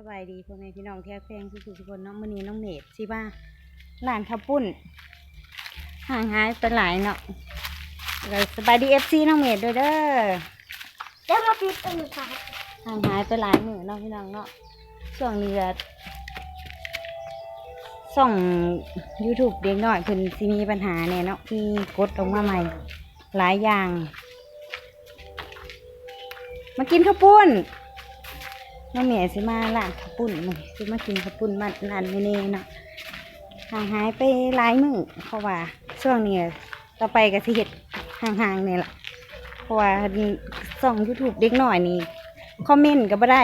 สบายดีพ่อแม่พี่น้องที่รักแพงทุกคนเนาะมื้อนี้น้องเมดสิว่าร้านข้าวปุ้นห่างหายไปหลายเนาะเลยสบายดีFCน้องเมดด้วยเด้อ แล้วมาปิดตื่นค่ะ ห่างหายไปหลายมื้อเนาะพี่น้องเนาะช่วงนี้ก็ส่อง YouTube เด็กน้อยเพิ่นสิมีปัญหาแน่เนาะมีกดออกมาใหม่หลายอย่างมากินข้าวปุ้นน้องเมย์สิมาร้านข้าวปุ้นมาสิมากินข้าวปุ้นมาร้านเมเน่เนาะห่างหายไปหลายมื้อเพราะว่าช่วงนี้ต่อไปก็สิเฮ็ดห่างๆเนี่ยแหละเพราะว่าส่อง YouTube เด็กน้อยนี่คอมเมนต์ก็บ่ได้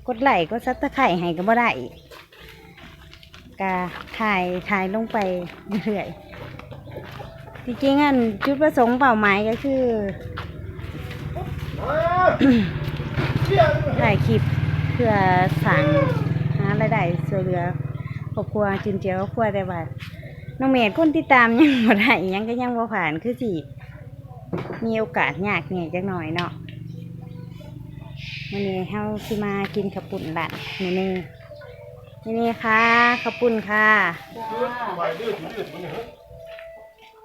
กดไลค์กดซับสไครต์ให้ก็บ่ได้ก็ถ่ายลงไปเรื่อยๆจริงๆจุดประสงค์เป้าหมายก็คือถ่ายคลิปเพื่อสั่งหารายได้ช่วยเหลือครอบครัวจุนเจือครอบครัวได้ว่าน้องเมย์คนติดตามยังบ่ได้ยังก็ยังบ่ผ่านคือสิมีโอกาสยากเนี่ยจักหน่อยเนาะวันนี้เฮาสิมากินข้าวปุ้นร้านนี่ค่ะข้าวปุ้นค่ะ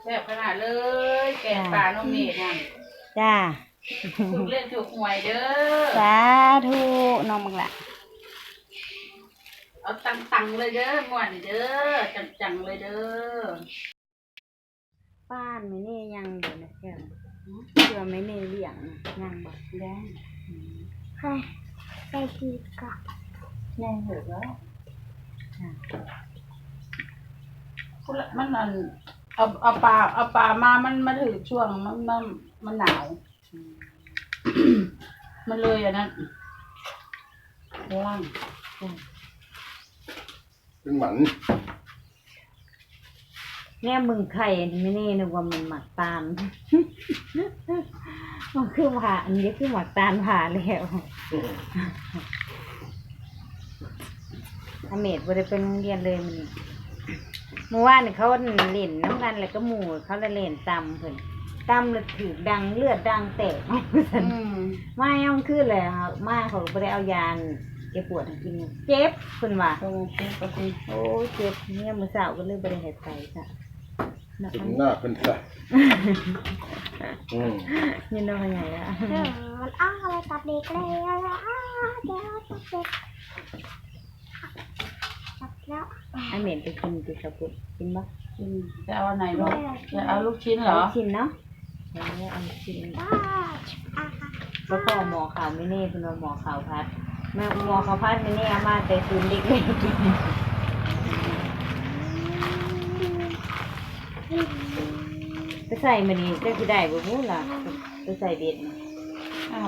แซ่บขนาดเลยแกงปลาน้องเมฆนั่น จ้า ถูกเล่นถูกหวยเด้อ สาธุน้องบังละ เอาตังเลยเด้อม่วนเด้อจังเลยเด้อ ป้านไม่เน่ยังเดี๋ยวนะเชื่อไม่เน่เลี้ยงยังบ่ได้ ใครไปกินกับ แน่เหรอวะคุณละมันอันเอาปลามามันมาถึงช่วงมันหนาว มันเลยอันนั้นล่าง เป็นหมัน แง่มึงไข่ไม่เน่นึกว่ามันหมักตาล มันคือผ่าอันนี้คือหมักตาลผ่าแล้วอเมดบ่ได้ไปโรงเรียนเลยมันเมื่อวานเขาเล่นน้ำกันแล้วก็หมู่เขาเล่นตำเพิ่นตำแล้วถือดังเลือดดังแตกไม่เอาขึ้นเลยครับมาเขาบ่ได้เอายาแกปวดให้กินเจ็บเพิ่นว่า โอเคปกติ โอ้เจ็บเนี่ยมื้อเช้าก็เลยบ่ได้เฮ็ดไปจ้ะ ถึงหน้าเป็นสัตว์ ยินดีว่าไงล่ะ มันอ้าวอะไรตับเด็กเลยอ้าวเดี๋ยวตับเด็กตับแล้ว ไอเหม็นไปกินติกระปุกกินบ่ จะเอาอันไหนลูกจะเอาลูกชิ้นเหรอ กินเนาะเอาชิ้น อ้า แล้วก็หมอขาวไม่เน่เป็นหมอขาวพัดแม่หมอขาวพัดไม่เน่เอามาแต่คืนเด็กเลยกินไปใส่มันนี่ก็คือได้บ่ฮู้ล่ะไปใส่เด็ด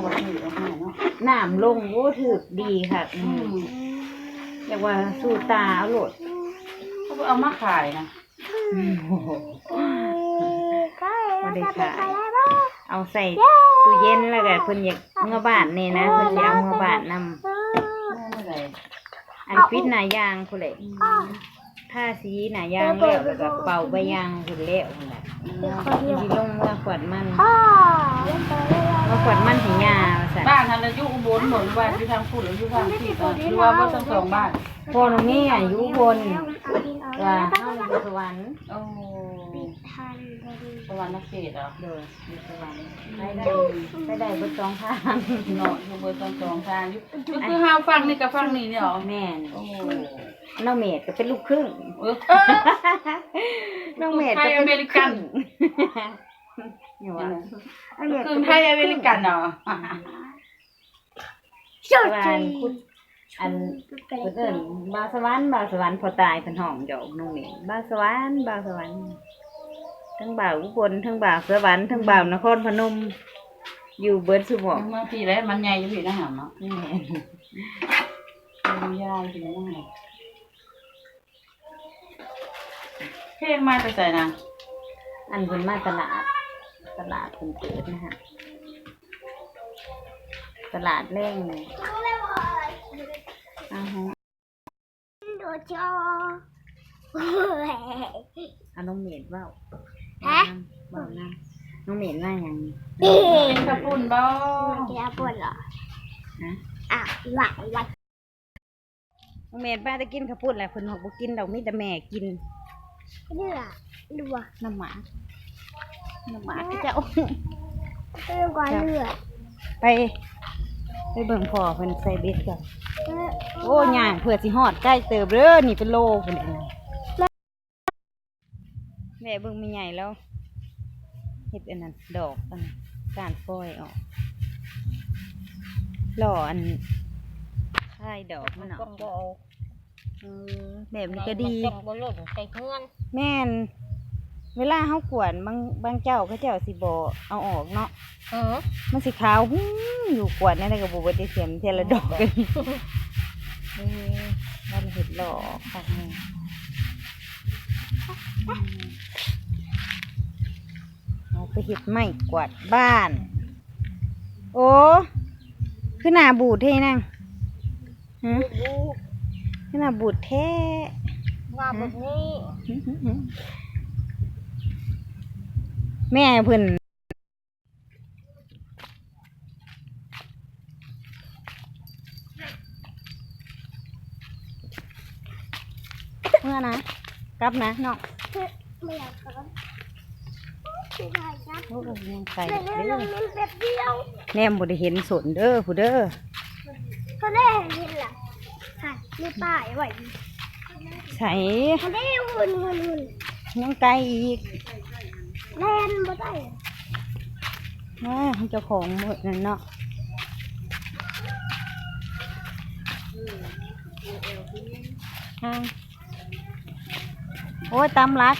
วันนี้เอาให้เนาะ น้ำลงโอ้ถึกดีค่ะเรียกว่าสู้ตาเอาโหลด เขาเอามาขายนะ ก็เลยตับเด็กไปแล้ว เอาใส่ตู้เย็นแล้วก็เพิ่นอยากเมื่อบ้านนี่นะเพิ่นสิเอาเมื่อบ้านนำ ไม่ได้ อันปิดหน้ายางพุ่นแหละถ้าสีหน้ายางแล้วก็เป่าใบยางพุ่นแล้วพุ่นแหละสิลงเมื่อขวดมัน พ่อ เมื่อขวดมันให้ยาว่าซั่น บ้านทันอายุอุบลหมดบ้านที่ทางพูดหรือที่ทางที่หรือว่าทั้งสองบ้าน พ่อน้องนี่อายุบนว่าเฮาอยู่สวรรค์ โอ้ ทันพอดี สวรรค์เขตเหรอ โดยอยู่สวรรค์ไปได้เบิด2ทาง เนาะอยู่บนสองทางอยู่คือห้าวฟังนี่กับฟังนี่เนี่ยหรอ แม่น โอ้ น้องเมดก็เป็นลูกครึ่ง น้องเมด ไท ก็ ย เป็น อเมริกัน อยู่ว่า คือไทยอเมริกันเหรอ สุด ว่า จริ อันเพิ่นบ่าวสวรรค์พอตายเพิ่นห้องดอกน้องเมดบ่าวสวรรค์ทั้งบ่าวอุบลทั้งบ่าวสวรรค์ทั้งบ่าวนครพนมอยู่เบิดซุหม้อง เมื่อปีแล้วมันใหญ่อยู่พี่นะหามเนาะ นี่แม่น มันยายพี่นะหามเพลงมาไปใส่นะ อันเพิ่นมาตลาดเพิ่นเกิดนะฮะตลาดแรงเลยอ้าว ดูจอ อันน้องเมดเว้า ฮะ เว้านะน้องเมดว่าหยัง เป็นกระปุ่นบ่ มันจะปวดเหรอ ฮะ อ่ะหวาน น้องเมย์ป้าจะกินข้าวปุ้นแหละเพิ่นบอกบ่กินดอกมีแต่แม่กิน เลือดดูว่า น้ำหมาที่เจ้า เลือดกว่าเลือด ไปเบิ่งพ่อเพิ่นใส่เบ็ดก่อนโอ้ย่างเผื่อสิฮอดใกล้เติบเด้อนี่เป็นโลเพิ่นเองแม่เบิ่งไม่ใหญ่แล้วเฮ็ดอันนั้นดอกอันการปล่อยออกหล่ออันค่ายดอกมันออกแบบนี้ก็ดี บ่หล่นใส่เงื่อน แม่นเวลาเฮากวนบางเจ้าเขาเจ้าสิบ่เอาออกเนาะมันสิขาวหู้อยู่กวนนั่นได้ก็บ่เบิดได้เสียมเทยละดอกกันมันเห็ดหล่อคักแม่เอาไปเห็ดไม้กวาดบ้านโอ้คือหน้าบูดเท่นั่งฮะคือหน้าบูดแท้ ว่าแบบนี้ แม่เพิ่นเมื่อนะกลับนะเนาะ ไม่อยากทำไม่ได้ครับ โอ้ยยังไก่ แต่ เด้ เรื่อง อ มันแบบเดียว แนมบ่ได้เห็นสนเด้อผู้เด้อ เขาได้เห็นล่ะค่ะมีป้ายไว้ ใส่ เขาได้หุ่น ยังไก่อีก เล่นบ่ได้ เจ้าของหมดนั่นเนาะโอ้ยตำรัก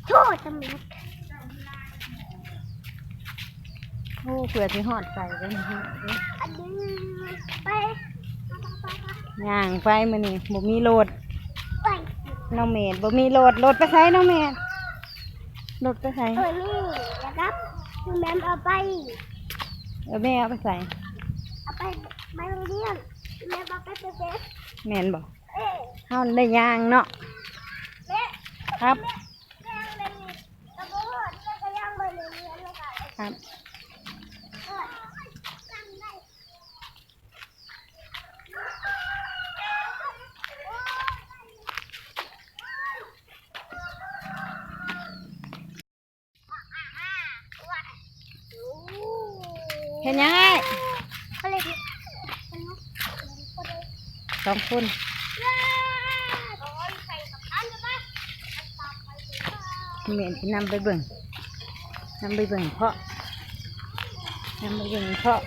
โทษตำรวจ โอ้เผื่อสิฮอดไก่กันฮะ อันนี้ไป ย่างไปมื้อนี้บ่มีรถ ไป น้องเมดบ่มีรถไปไสน้องเมดรถไปไส ตัวนี้นะครับคุณแม่เอาไป แม่เอาไปใส่ เอาไปไม่โรงเรียนแม่เอาไปเฟส แม่นบ่ เอ๊ะ เฮาได้ย่างเนาะ แม่ ครับ แม่เป็นตำรวจแม่ก็ย่างไปโรงเรียนแล้วกัน ครับ เห็นยังไง อะไรดิ สองคน เมียนที่นำไปเบิ่งเพาะ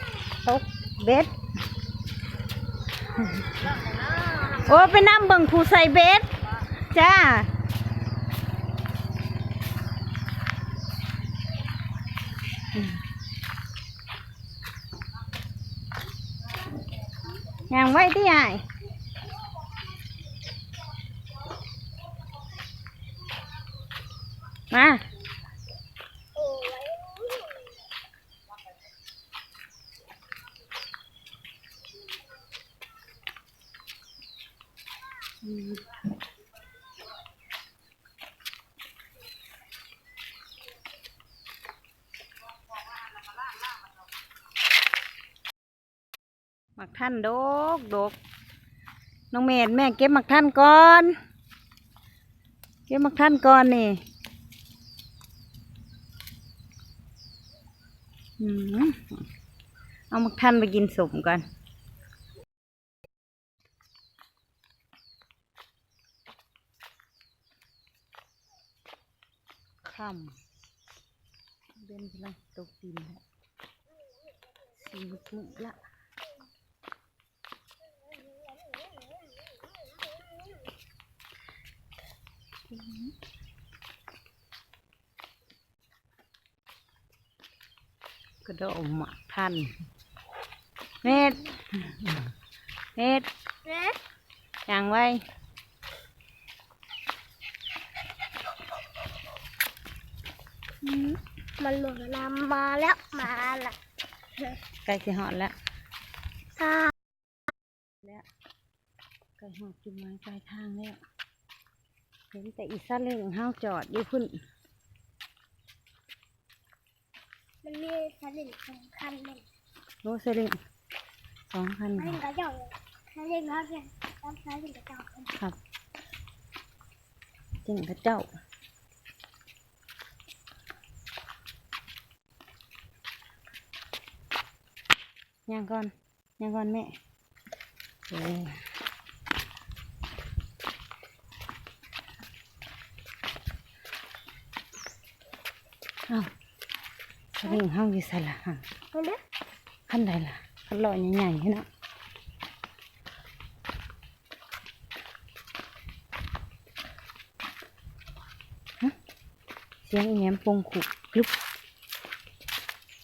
ตกเบ็ดโอ้ไปนำเบิ่งผู้ใส่เบ็ดจ้าอย่างไว้ที่ใหญ่มาหมักท่านดกน้องเมดแม่เก็บหมักท่านก่อนนี่เอาหมักท่านไปกินสมก่อนค่ำเป็นพลังตกดินแล้วสีมุกละกระโดดหมักท่านเม็ดอย่างไว้มันหมดน้ำมาแล้วมาละ ใกล้จะหอดแล้ว ตา ใกล้หอดจุดหมายปลายทางแล้วเห็นแต่อีซ่าเรื่องห้าวจอดอยู่พุ่น มันมีสลิงสำคัญเลย โรสลิง 2,000 เล่นกระจกเล่นกระจกต้องใช้เล่นกระจก ครับจริงพระเจ้าย่างก่อนแม่เอาสลิงเฮาอยู่ใส่ละหั่น เอาเด้อ ขั้นใดล่ะขั้นลอยใหญ่ๆให้เนาะฮะเสียงอีแหมปงขุกกลุบ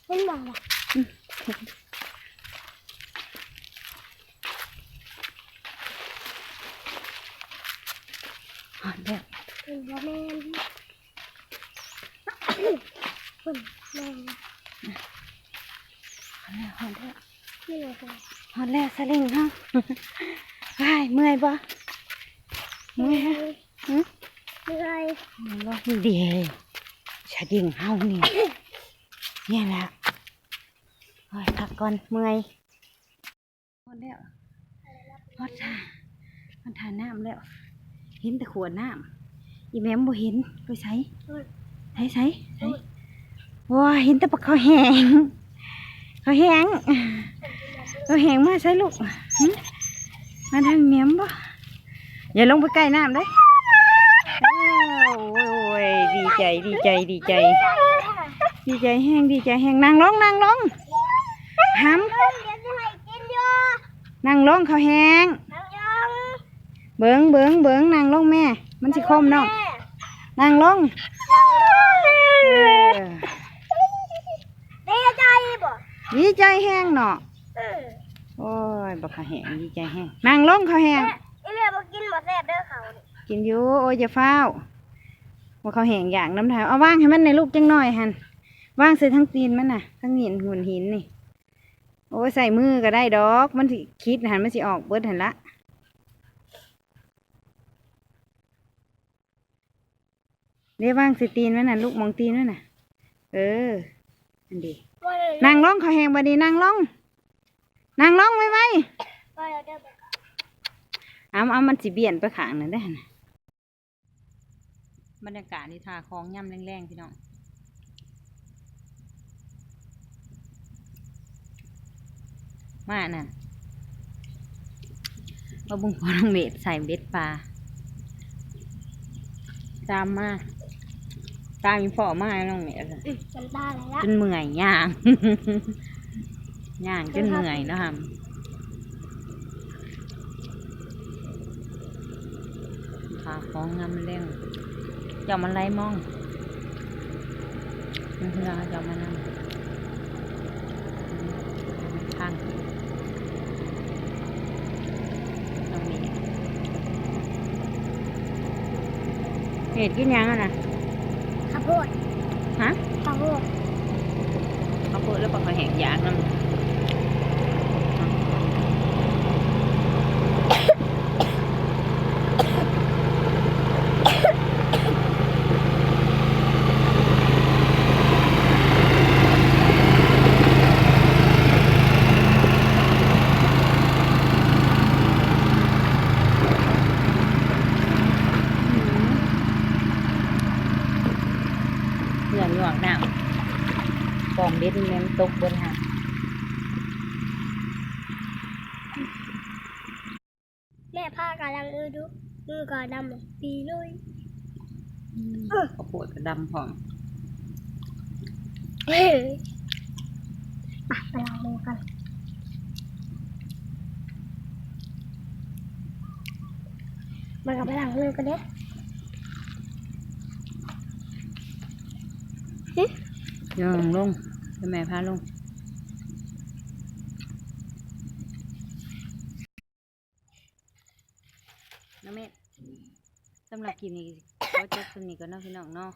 เล่นบอลล่ะ หอดแล้ว เล่นบอลแม่คุณแม่ หอดแล้ว นี่เลยค่ะ หอดแล้วสลิงเฮา ไปเมื่อยบ่เมื่อยฮะหึ นี่เลย บ่เดียวสลิงเฮานี่เนี่ยแหละโอ้ยพักก่อนเมื่อยหอดแล้วหอดทาน้ำแล้วเห็นแต่ขวดน้ำอีแม่บ่เห็นไปใส่ใส่ว้าเห็นแต่ปลาเขาแหงมาใส่ลูกหึมาทางแม่บ่อย่าลงไปใกล้น้ำเด้โอ้ยดีใจแห้งนั่งลงห้ำนั่งลงเขาแหงเบิ้งนั่งลงแม่มันสิคมเนาะนั่งลงดีใจแห้งเนาะโอ้ยบักเขาแหงดีใจแห้งนั่งลงเขาแหง อีเลียบอกกินหมดแซ่บเด้อเขา กินอยู่โอ้ยจะเฝ้าว่าเขาแหงอย่างน้ำเท้าเอาว่างให้มันในลูกจังหน่อยหันว่างใส่ทั้งตีนมันน่ะทั้งหุ่นหินนี่โอ้ยใส่มือก็ได้ดอกมันสิคิดหันมันสิออกเบิดหันละเรียกว่างใส่ตีนมันน่ะลูกมองตีนมันน่ะอันดีนั่งร้องเขาแหงบัดนี้นั่งร้องไว้เอามันสิเบียนไปขางนั่นได้หั่นน่ะบรรยากาศนี่ทาคลองย่ำแรงๆพี่น้องมาน่ะมาบุ้งพอน้องเบ็ดใส่เบ็ดปลาตามมีพ่อมาน้องเบ็ด จำได้แล้ว จนเมื่อยย่าง ย่างจนเมื่อยแล้วครับทาคลองย่ำแรงเจ้ามันไรมองเจ้ามันนั่งทางน้องเบ็ดเห็ดกินยังอ่ะนะ ข้าวโพด ฮะ ข้าวโพด เขาเปิดแล้วปอกเขาแหงยางนั่นเพื่อนหยวกน้ำกล่องเด็ดแม่นตกบนหาดแม่พากำลังดูมือก็ดำปีเลย ข้าวโพดกระดำพร้อม เฮ้ยไปล้างมือกันมันก็ไปล้างมือกันเด้ ย่องลงให้แม่พาลงน้องเมฆสำหรับคลิปนี้ก็จบสนิทกันเนาะพี่น้องเนาะ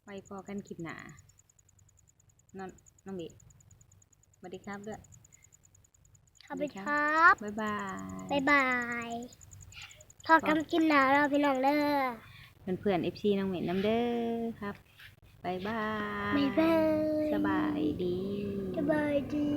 ไปพอกันคลิปหน้าน้องเมฆสวัสดีครับด้วย ขอบคุณครับ บ๊ายบาย บ๊ายบายพอกันกินหนาเราพี่น้องเด้อ เพื่อนๆ FC น้องเมฆน้ำเด้อครับบ๊ายบาย บ๊ายบาย สบายดี สบายดี